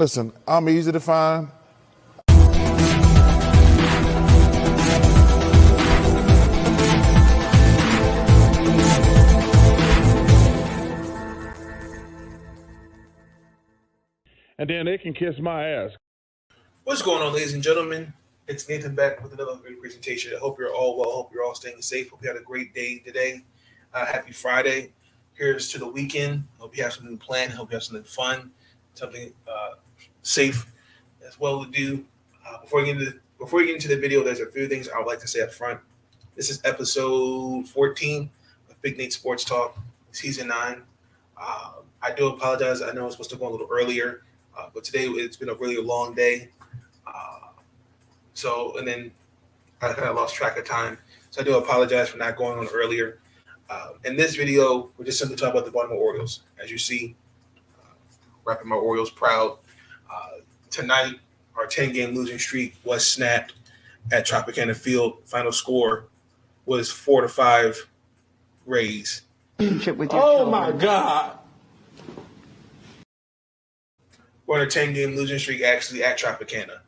Listen, I'm easy to find. And then they can kiss my ass. What's going on, ladies and gentlemen? It's Nathan back with another great presentation. I hope you're all well. Hope you're all staying safe. Hope you had a great day today. Happy Friday. Here's to the weekend. Hope you have something planned. Hope you have something fun, something safe as well to do. Before we get into the video, there's a few things I would like to say up front. This is episode 14 of Big Nate Sports Talk, season 9. I do apologize. I know it's supposed to go a little earlier, but today it's been a really long day. And then I kind of lost track of time. So I do apologize for not going on earlier. In this video, we're just simply talking about the Baltimore Orioles. As you see, wrapping my Orioles proud. Tonight, our 10-game losing streak was snapped at Tropicana Field. Final score was 4-5 Rays. Oh my God! We're on a 10-game losing streak actually at Tropicana.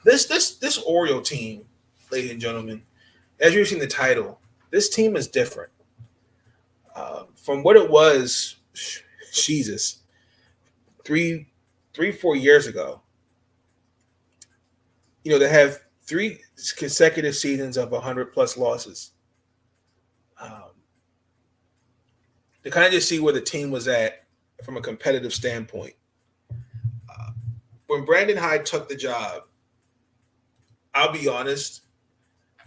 This Oriole team, ladies and gentlemen, as you've seen the title, this team is different from what it was. Jesus, 3-4 years ago. You know, they have 3 consecutive seasons of 100+ losses. To kind of just see where the team was at from a competitive standpoint. When Brandon Hyde took the job, I'll be honest,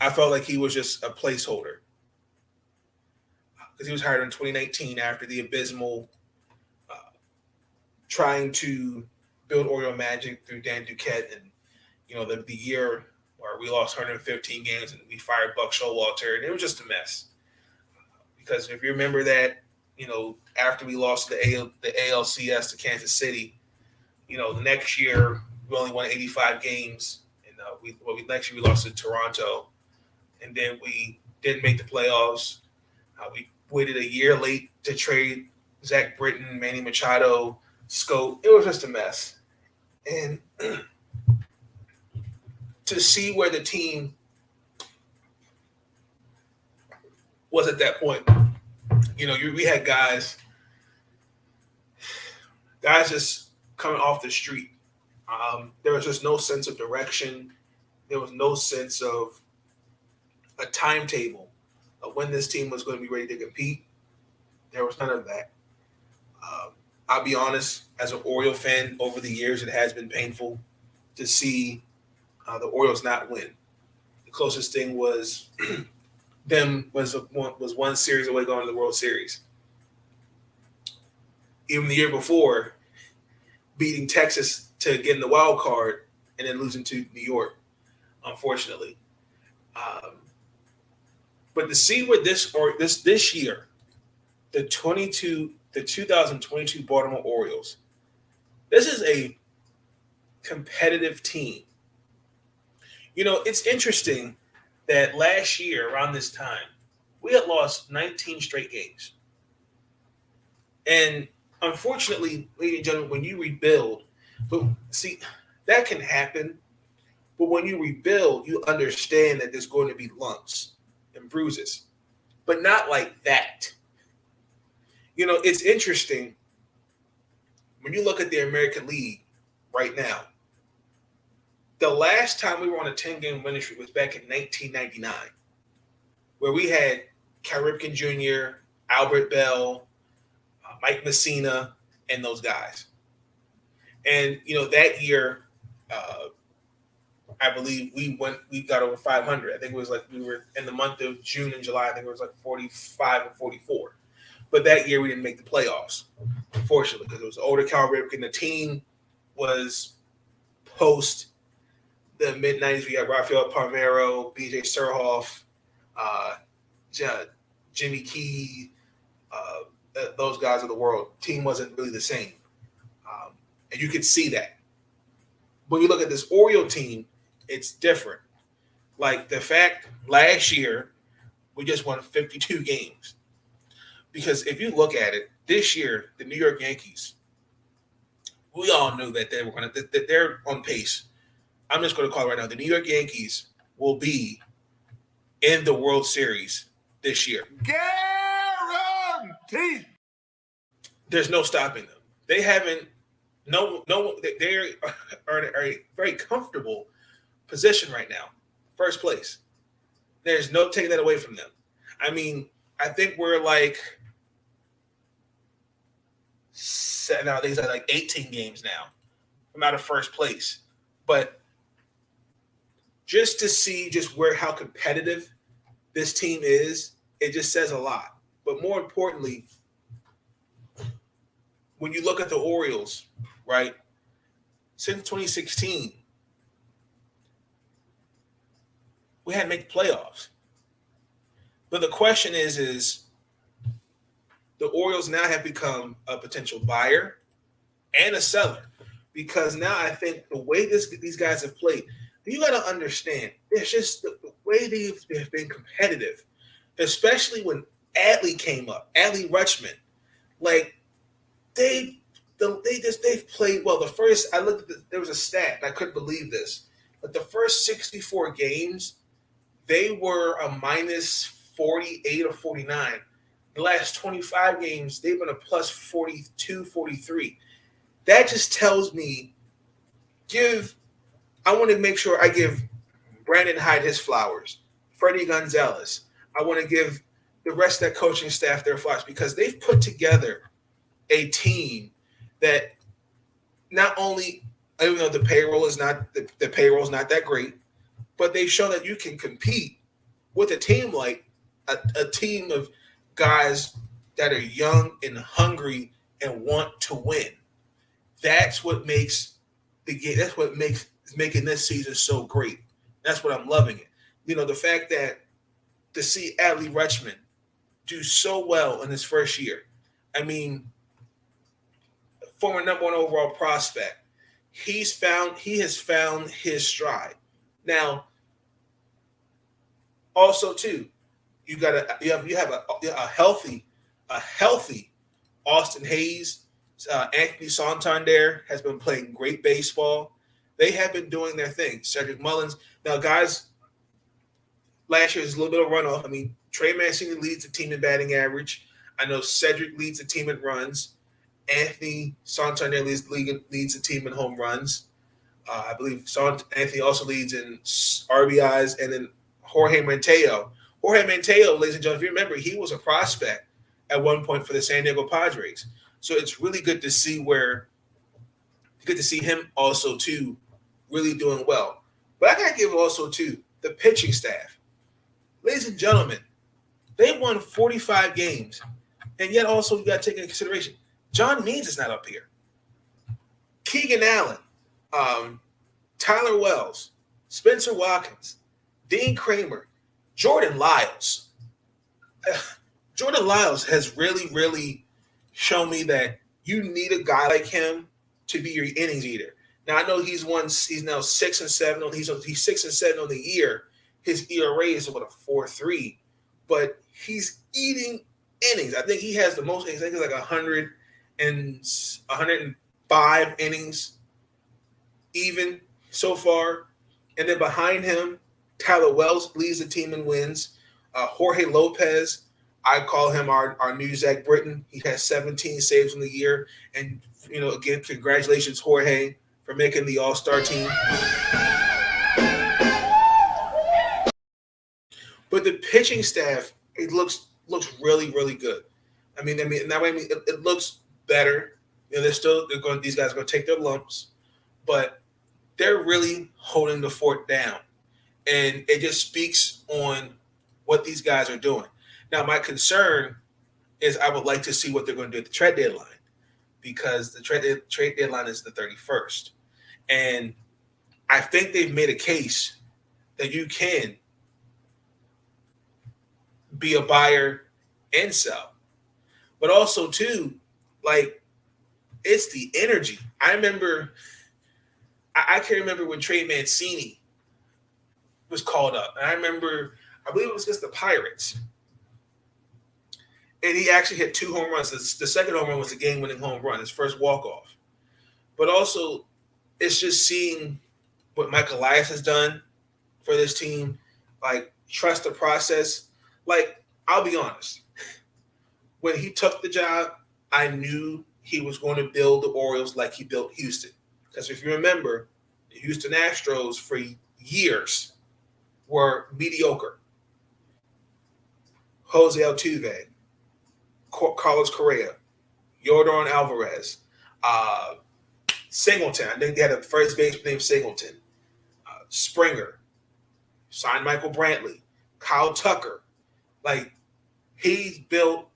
I felt like he was just a placeholder. Because he was hired in 2019 after the abysmal trying to build Oriole magic through Dan Duquette, and the year where we lost 115 games and we fired Buck Showalter, and it was just a mess. Because if you remember that, after we lost the ALCS to Kansas City, the next year we only won 85 games, and next year we lost to Toronto, and then we didn't make the playoffs. We waited a year late to trade Zach Britton, Manny Machado, Scope. It was just a mess. And to see where the team was at that point, we had guys just coming off the street. There was just no sense of direction. There was no sense of a timetable of when this team was going to be ready to compete. There was none of that. I'll be honest, as an Oriole fan, over the years, it has been painful to see the Orioles not win. The closest thing was was one series away going to the World Series. Even the year before, beating Texas to get in the wild card and then losing to New York, unfortunately. But to see where this year, the 2022 Baltimore Orioles, this is a competitive team. It's interesting that last year around this time, we had lost 19 straight games. And unfortunately, ladies and gentlemen, when you rebuild, but see, that can happen. But when you rebuild, you understand that there's going to be lumps and bruises, but not like that. It's interesting when you look at the American League right now. The last time we were on a 10-game winning streak was back in 1999, where we had Cal Ripken Jr., Albert Bell, Mike Messina, and those guys. And that year, I believe we got over 500. I think it was like we were in the month of June and July. I think it was like 45 or 44. But that year we didn't make the playoffs, unfortunately, because it was older Cal Ripken. The team was post the mid-90s. We had Rafael Palmeiro, B.J. Surhoff, Jimmy Key, those guys of the world. Team wasn't really the same. And you could see that. When you look at this Oriole team, it's different. Like the fact last year, we just won 52 games. Because if you look at it, this year, the New York Yankees we all knew that they were going to that they're on pace. I'm just going to call it right now. The New York Yankees will be in the World Series this year. Guaranteed. There's no stopping them. They haven't. No. They are in a very comfortable position right now, first place. There's no taking that away from them. I mean, I think we're like now. I think it's like 18 games now from out of first place, but just to see just how competitive this team is, it just says a lot. But more importantly, when you look at the Orioles, right, since 2016, we hadn't made the playoffs. But the question is the Orioles now have become a potential buyer and a seller, because now I think the way these guys have played, you got to understand, it's just the way they've been competitive, especially when Adley came up, Adley Rutschman. Like, they've played well. The first, I looked at there was a stat, and I couldn't believe this, but the first 64 games, they were a minus 48 or 49. The last 25 games, they've been a plus 42, 43. That just tells me, I want to make sure I give Brandon Hyde his flowers, Freddie Gonzalez. I want to give the rest of that coaching staff their flowers, because they've put together a team that not only, even though the payroll is not that great, but they've shown that you can compete with a team like a team of guys that are young and hungry and want to win. That's what makes the game. That's what makes making this season so great. That's what I'm loving it. You know, the fact that to see Adley Rutschman do so well in his first year. I mean, former number 1 overall prospect, he has found his stride. Now, also too, you have a healthy Austin Hayes. Anthony Santander has been playing great baseball. They have been doing their thing. Cedric Mullins. Now, guys, last year was a little bit of runoff. I mean, Trey Mancini leads the team in batting average. I know Cedric leads the team in runs. Anthony Santander leads the team in home runs. I believe Anthony also leads in RBIs. And then Jorge Mateo. Ladies and gentlemen, if you remember, he was a prospect at one point for the San Diego Padres. So it's really good to see him also too really doing well. But I got to give also to the pitching staff. Ladies and gentlemen, they won 45 games. And yet also you got to take into consideration, John Means is not up here. Keegan Allen, Tyler Wells, Spencer Watkins, Dean Kramer, Jordan Lyles. Jordan Lyles has really, really shown me that you need a guy like him to be your innings eater. Now I know he's now 6 and 7. He's 6 and 7 on the year. His ERA is about a 4.3, but he's eating innings. I think he has the most innings. I think it's like 105 innings even so far. And then behind him, Tyler Wells leads the team in wins. Jorge Lopez, I call him our new Zach Britton. He has 17 saves in the year. And, again, congratulations, Jorge, for making the All-Star team. But the pitching staff, it looks really, really good. It looks better. These guys are going to take their lumps, but they're really holding the fort down. And it just speaks on what these guys are doing. Now, my concern is I would like to see what they're going to do at the trade deadline, because the trade deadline is the 31st. And I think they've made a case that you can be a buyer and sell. But also, too, it's the energy. I can remember when Trey Mancini was called up. And I believe it was against the Pirates. And he actually hit 2 home runs. The second home run was a game-winning home run, his first walk-off. but also it's just seeing what Mike Elias has done for this team. Like, trust the process. Like, I'll be honest. When he took the job, I knew he was going to build the Orioles like he built Houston. Because if you remember, the Houston Astros for years were mediocre. Jose Altuve, Carlos Correa, Yordan Alvarez, Singleton. I think they had a first baseman named Singleton. Springer, signed Michael Brantley, Kyle Tucker. Like, he's built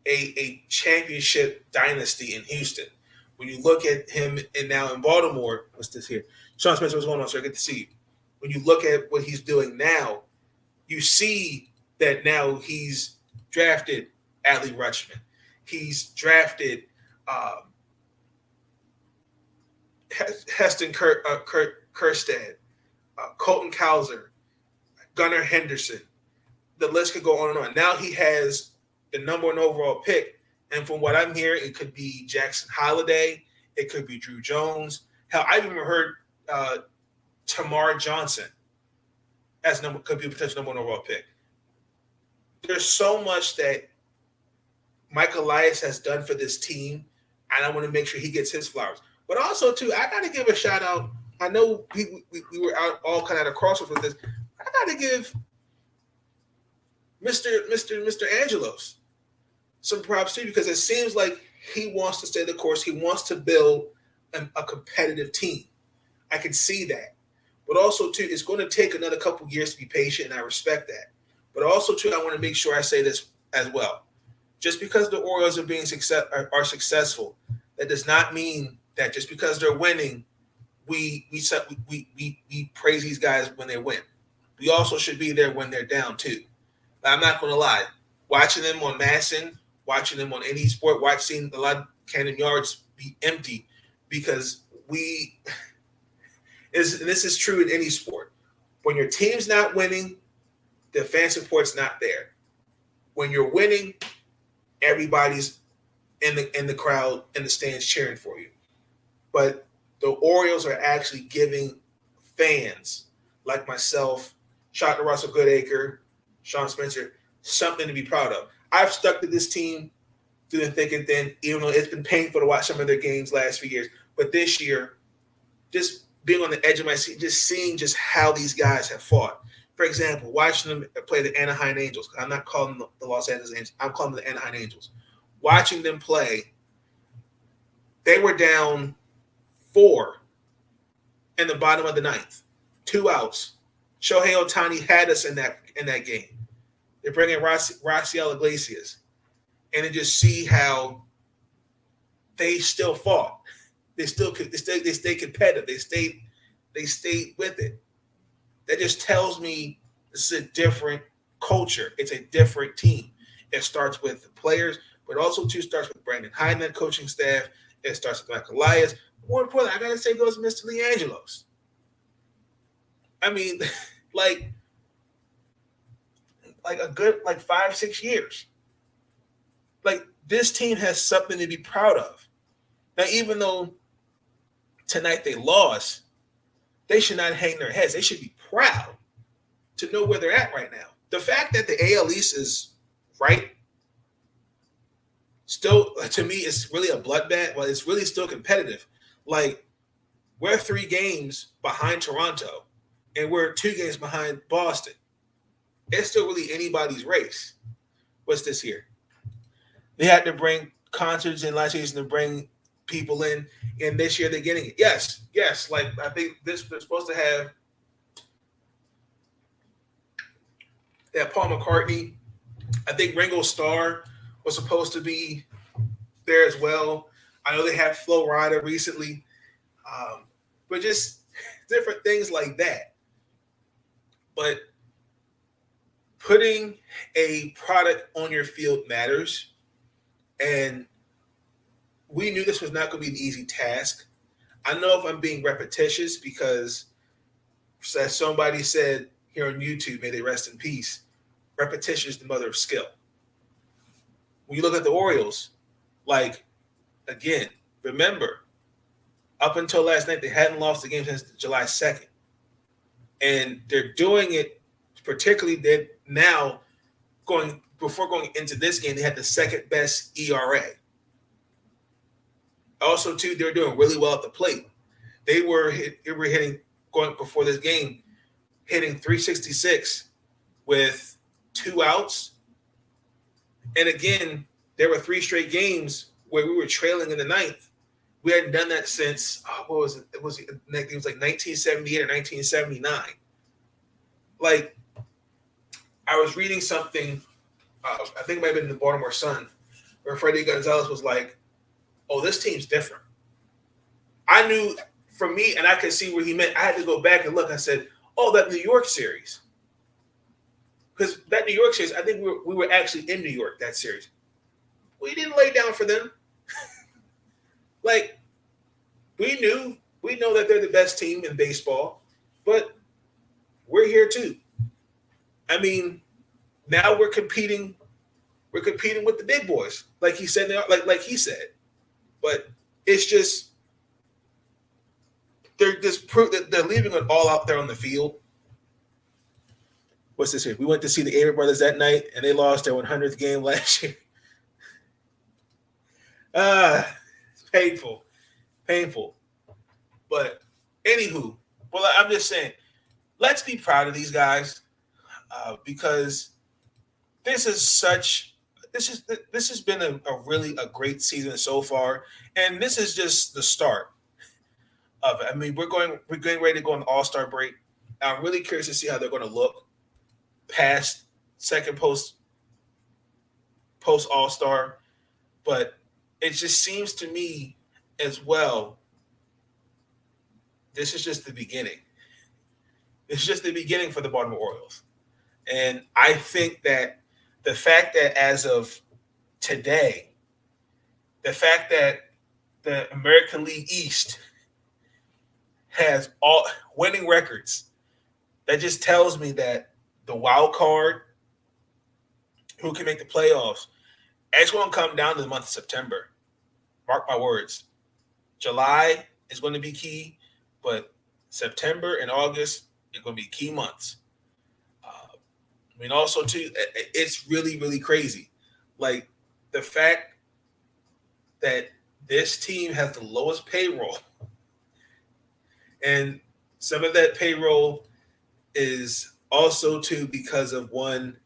a championship dynasty in Houston. When you look at him and now in Baltimore, what's this here? Sean Spencer, what's going on, sir? Good to see you. When you look at what he's doing now, you see that now he's drafted Adley Rutschman. He's drafted Heston Kjerstad, Colton Cowser, Gunnar Henderson. The list could go on and on. Now he has the number 1 overall pick. And from what I'm hearing, it could be Jackson Holliday. It could be Drew Jones. Hell, I've even heard Tamar Johnson could be a potential number 1 overall pick. There's so much that Mike Elias has done for this team, and I want to make sure he gets his flowers. But also, too, I got to give a shout out. I know we were out all kind of at a crossroads with this. I got to give Mr. Angelos some props too, because it seems like he wants to stay the course. He wants to build a competitive team. I can see that. But also, too, it's going to take another couple years to be patient, and I respect that. But also, too, I want to make sure I say this as well. Just because the Orioles are successful, that does not mean that just because they're winning, we praise these guys when they win. We also should be there when they're down too. But I'm not going to lie. Watching them on Masson, watching them on any sport, watching a lot of Camden Yards be empty, because this is true in any sport. When your team's not winning, the fan support's not there. When you're winning, everybody's in the crowd, in the stands cheering for you. But the Orioles are actually giving fans like myself, shout out to Russell Goodacre, Sean Spencer, something to be proud of. I've stuck to this team through the thick and thin, even though it's been painful to watch some of their games last few years. But this year, just being on the edge of my seat, just seeing just how these guys have fought. For example, watching them play the Anaheim Angels. I'm not calling them the Los Angeles Angels. I'm calling them the Anaheim Angels. Watching them play, they were down 4 in the bottom of the 9th. 2 outs. Shohei Ohtani had us in that game. They bring in Raciel Iglesias. And then just see how they still fought. They stay competitive. They stayed with it. That just tells me this is a different culture. It's a different team. It starts with the players, but also too starts with Brandon Hyde, that coaching staff. It starts with Mike Elias. More importantly, I gotta say goes to Mr. LeAngelos. I mean, like a good 5-6 years. Like, this team has something to be proud of. Now, even though tonight they lost, they should not hang their heads. They should be proud to know where they're at right now. The fact that the AL East is right still, to me, it's really a bloodbath. Well, it's really still competitive. Like, we're 3 games behind Toronto, and we're 2 games behind Boston. It's still really anybody's race. What's this here? They had to bring concerts in last season to bring people in, and this year they're getting it. Yes. Like, I think they're supposed to have Paul McCartney. I think Ringo Starr was supposed to be there as well. I know they had Flo Rida recently, but just different things like that. But putting a product on your field matters. And we knew this was not going to be an easy task. I know if I'm being repetitious because, as somebody said here on YouTube, may they rest in peace, repetition is the mother of skill. When you look at the Orioles, like, again, remember, Up until last night, they hadn't lost a game since July 2nd. And they're doing it particularly that now before going into this game, they had the second best ERA. Also, too, they were doing really well at the plate. They were hitting going before this game, hitting 366 with 2 outs. And again, there were 3 straight games where we were trailing in the 9th. We hadn't done that since what was it? It was like 1978 or 1979. Like, I was reading something. I think it might have been in the Baltimore Sun, where Freddie Gonzalez was like, "Oh, this team's different." I knew for me, and I could see where he meant. I had to go back and look. I said, "Oh, that New York series," because that New York series, I think we were actually in New York that series. We didn't lay down for them. Like, we know that they're the best team in baseball, but we're here too. I mean, now we're competing with the big boys, like he said, like he said. But it's just they're leaving it all out there on the field. What's this here? We went to see the Avery brothers that night, and they lost their 100th game last year. Painful. But anywho, well, I'm just saying, let's be proud of these guys because this has been a really great season so far, and this is just the start of it. I mean, we're getting ready to go on the All-Star break. I'm really curious to see how they're going to look past second post All-Star, but it just seems to me as well, this is just the beginning. It's just the beginning for the Baltimore Orioles. And I think that the fact that as of today, the fact that the American League East has all winning records, that just tells me that the wild card, who can make the playoffs, it's going to come down to the month of September. Mark my words. July is going to be key, but September and August are going to be key months. I mean, also, too, it's really, really crazy. Like, the fact that this team has the lowest payroll, and some of that payroll is also, too, because of one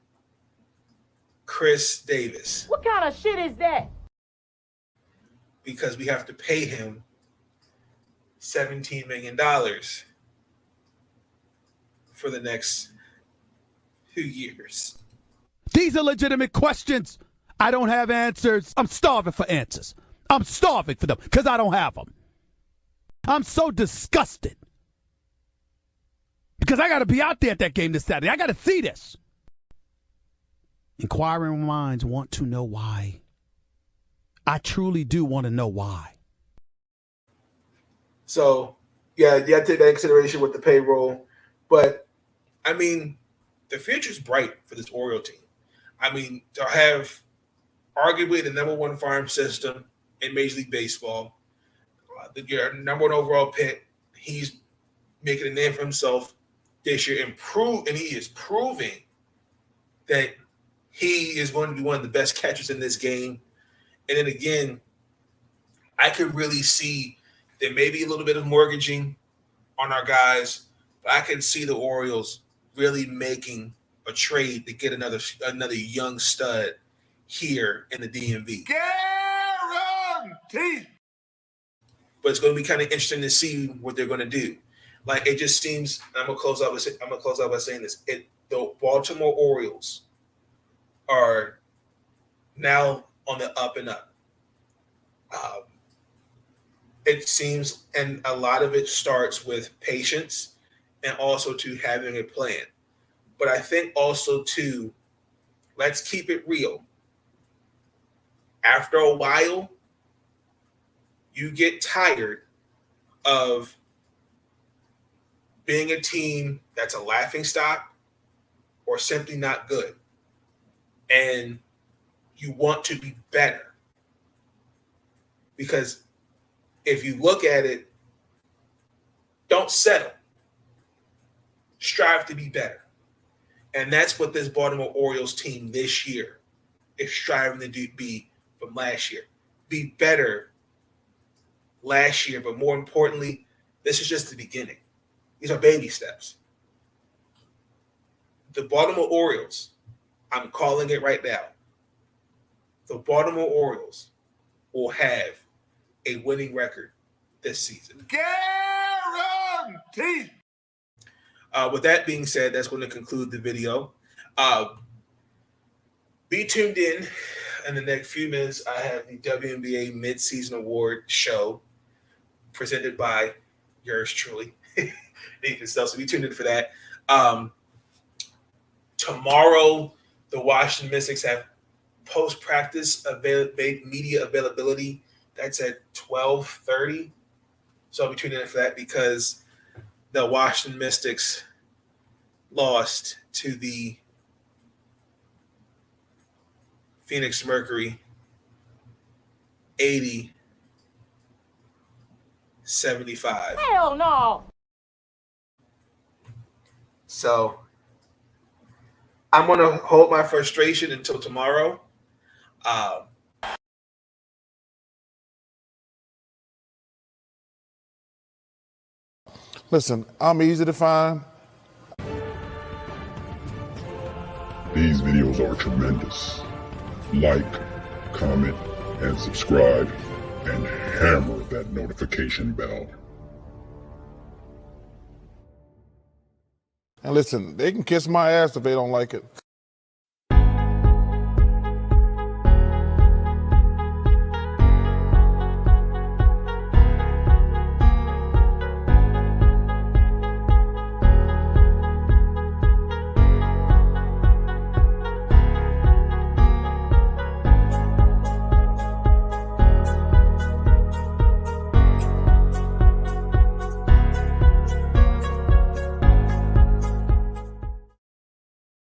Chris Davis. What kind of shit is that? Because we have to pay him $17 million for the next 2 years. These are legitimate questions. I don't have answers. I'm starving for answers. I'm starving for them because I don't have them. I'm so disgusted because I got to be out there at that game this Saturday. I got to see this. Inquiring minds want to know why. I truly do want to know why. So, yeah, you have to take that into consideration with the payroll. But, I mean, the future's bright for this Oriole team. I mean, to have arguably the number 1 farm system in Major League Baseball, the number 1 overall pick, he's making a name for himself this year, and he is proving that he is going to be one of the best catchers in this game. And then again, I could really see there may be a little bit of mortgaging on our guys, but I can see the Orioles really making a trade to get another young stud here in the DMV. Guaranteed. But it's going to be kind of interesting to see what they're going to do. Like, it just seems. I'm gonna close out by saying this. The Baltimore Orioles are now on the up and up. It seems, and a lot of it starts with patience and also to having a plan. But I think also too, let's keep it real. After a while, you get tired of being a team that's a laughingstock or simply not good. And you want to be better. Because if you look at it, Don't settle. Strive to be better. And that's what this Baltimore Orioles team this year is striving to be from last year. Be better last year, but more importantly, this is just the beginning. These are baby steps. The Baltimore Orioles, I'm calling it right now, the Baltimore Orioles will have a winning record this season. Guaranteed. With that being said, that's going to conclude the video. Be tuned in the next few minutes. I have the WNBA Midseason Award show presented by yours truly, Nathan Stell. So be tuned in for that. Tomorrow, the Washington Mystics have post-practice media availability. That's at 12:30. So I'll be tuning in for that because the Washington Mystics lost to the Phoenix Mercury 80-75. Hell no. So I'm going to hold my frustration until tomorrow. Listen, I'm easy to find. These videos are tremendous. Like, comment, and subscribe, and hammer that notification bell. And listen, they can kiss my ass if they don't like it.